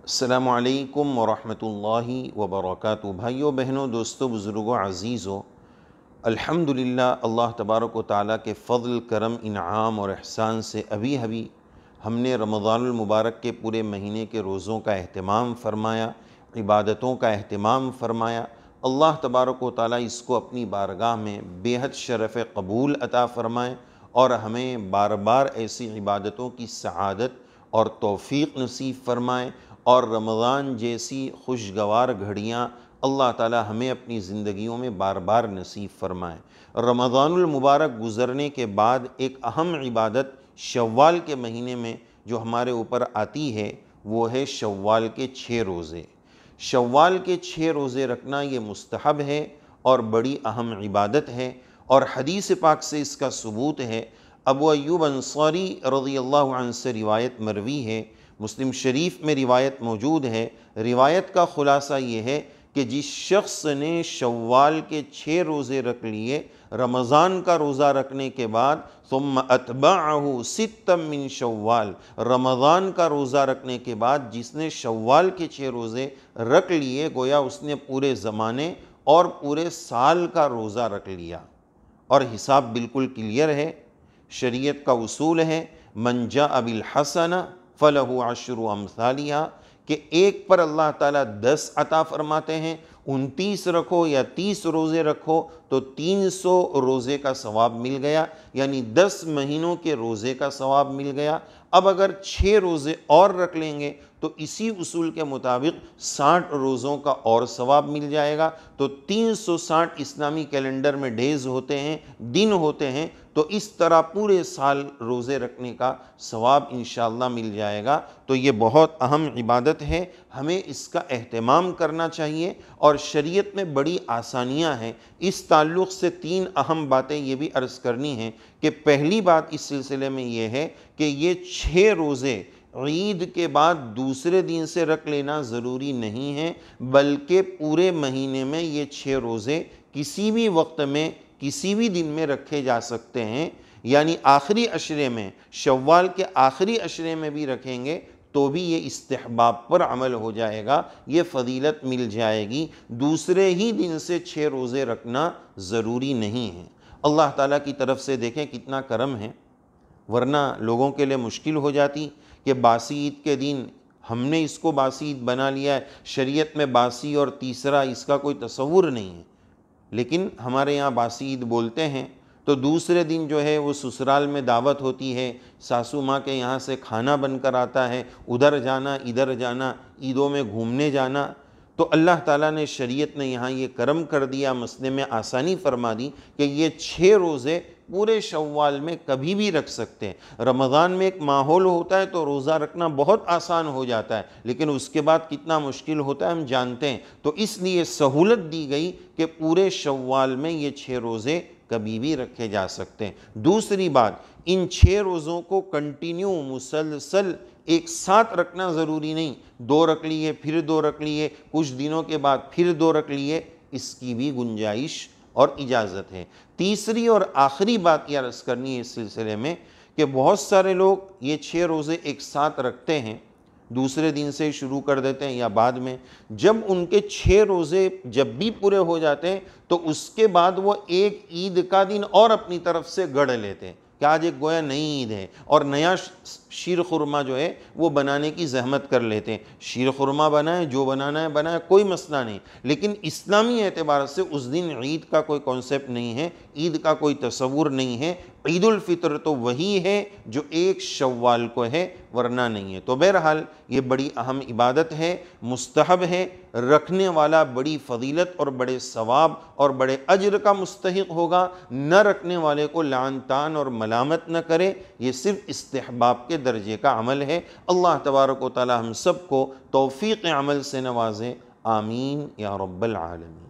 السلام علیکم ورحمۃ اللہ وبرکاتہ۔ بھائیوں بہنوں، دوستوں، بزرگوں، عزیزوں، الحمدللہ اللہ تبارک و تعالیٰ کے فضل، کرم، انعام اور احسان سے ابھی ہم نے رمضان المبارک کے پورے مہینے کے روزوں کا اہتمام فرمایا، عبادتوں کا اہتمام فرمایا۔ اللہ تبارک و تعالیٰ اس کو اپنی بارگاہ میں بے حد شرف قبول عطا فرمائے اور ہمیں بار بار ایسی عبادتوں کی سعادت اور توفیق نصیب فرمائے، اور رمضان جیسی خوشگوار گھڑیاں اللہ تعالی ہمیں اپنی زندگیوں میں بار بار نصیب فرمائے۔ رمضان المبارک گزرنے کے بعد ایک اہم عبادت شوال کے مہینے میں جو ہمارے اوپر آتی ہے وہ ہے شوال کے 6 روزے۔ شوال کے 6 روزے رکھنا یہ مستحب ہے اور بڑی اہم عبادت ہے، اور حدیث پاک سے اس کا ثبوت ہے۔ ابو ایوب انصاری رضی اللہ عنہ سے روایت مروی ہے، مسلم شریف میں روایت موجود ہے۔ روایت کا خلاصہ یہ ہے کہ جس شخص نے شوال کے 6 روزے رکھ لیے، رمضان کا روزہ رکھنے کے بعد ثم اتبعہ 6 من شوال، رمضان کا روزہ رکھنے کے بعد جس نے شوال کے 6 روزے رکھ لیے، گویا اس نے پورے زمانے اور پورے سال کا روزہ رکھ لیا۔ اور حساب بالکل کلیئر ہے، شریعت کا اصول ہے من جاء بالحسنہ فلہ عشر امثالہا، کہ ایک پر اللہ تعالیٰ 10 عطا فرماتے ہیں۔ 29 رکھو یا 30 روزے رکھو تو 300 روزے کا ثواب مل گیا، یعنی 10 مہینوں کے روزے کا ثواب مل گیا۔ اب اگر 6 روزے اور رکھ لیں گے تو اسی اصول کے مطابق 60 روزوں کا اور ثواب مل جائے گا۔ تو 360 اسلامی کیلنڈر میں ڈیز ہوتے ہیں، دن ہوتے ہیں، تو اس طرح پورے سال روزے رکھنے کا ثواب انشاءاللہ مل جائے گا۔ تو یہ بہت اہم عبادت ہے، ہمیں اس کا اہتمام کرنا چاہیے، اور شریعت میں بڑی آسانیاں ہیں۔ اس تعلق سے 3 اہم باتیں یہ بھی عرض کرنی ہیں کہ پہلی بات اس سلسلے میں یہ ہے کہ یہ 6 روزے عید کے بعد دوسرے دن سے رکھ لینا ضروری نہیں ہے، بلکہ پورے مہینے میں یہ 6 روزے کسی بھی وقت میں کسی بھی دن میں رکھے جا سکتے ہیں، یعنی آخری عشرے میں، شوال کے آخری عشرے میں بھی رکھیں گے تو بھی یہ استحباب پر عمل ہو جائے گا، یہ فضیلت مل جائے گی۔ دوسرے ہی دن سے 6 روزے رکھنا ضروری نہیں ہے۔ اللہ تعالیٰ کی طرف سے دیکھیں کتنا کرم ہے، ورنہ لوگوں کے لیے مشکل ہو جاتی کہ باسی عید کے دن ہم نے اس کو باسی عید بنا لیا ہے، شریعت میں باسی اور تیسرا اس کا کوئی تصور نہیں ہے، لیکن ہمارے یہاں باسی عید بولتے ہیں۔ تو دوسرے دن جو ہے وہ سسرال میں دعوت ہوتی ہے، ساسو ماں کے یہاں سے کھانا بن کر آتا ہے، ادھر جانا ادھر جانا، عیدوں میں گھومنے جانا۔ تو اللہ تعالیٰ نے شریعت نے یہاں یہ کرم کر دیا، مسئلے میں آسانی فرما دی کہ یہ 6 روزے پورے شوال میں کبھی بھی رکھ سکتے ہیں۔ رمضان میں ایک ماحول ہوتا ہے تو روزہ رکھنا بہت آسان ہو جاتا ہے، لیکن اس کے بعد کتنا مشکل ہوتا ہے ہم جانتے ہیں۔ تو اس لیے سہولت دی گئی کہ پورے شوال میں یہ 6 روزے کبھی بھی رکھے جا سکتے ہیں۔ دوسری بات، ان 6 روزوں کو کنٹینیو مسلسل ایک ساتھ رکھنا ضروری نہیں، 2 رکھ لیے پھر 2 رکھ لیے، کچھ دنوں کے بعد پھر 2 رکھ لیے، اس کی بھی گنجائش اور اجازت ہے۔ تیسری اور آخری بات یہ عرض کرنی ہے اس سلسلے میں کہ بہت سارے لوگ یہ 6 روزے ایک ساتھ رکھتے ہیں، دوسرے دن سے شروع کر دیتے ہیں یا بعد میں، جب ان کے 6 روزے جب بھی پورے ہو جاتے ہیں تو اس کے بعد وہ ایک عید کا دن اور اپنی طرف سے گڑھ لیتے ہیں کہ آج ایک گویا نئی عید ہے، اور نیا شیر خورما جو ہے وہ بنانے کی زحمت کر لیتے ہیں۔ شیر خورما بنائیں، جو بنانا ہے بنائیں، کوئی مسئلہ نہیں، لیکن اسلامی اعتبار سے اس دن عید کا کوئی کانسیپٹ نہیں ہے، عید کا کوئی تصور نہیں ہے۔ عید الفطر تو وہی ہے جو 1 شوال کو ہے، ورنہ نہیں ہے۔ تو بہرحال یہ بڑی اہم عبادت ہے، مستحب ہے، رکھنے والا بڑی فضیلت اور بڑے ثواب اور بڑے اجر کا مستحق ہوگا، نہ رکھنے والے کو لعن طعن اور ملامت نہ کرے، یہ صرف استحباب کے درجے کا عمل ہے۔ اللہ تبارک و تعالی ہم سب کو توفیق عمل سے نوازے، آمین یا رب العالمین۔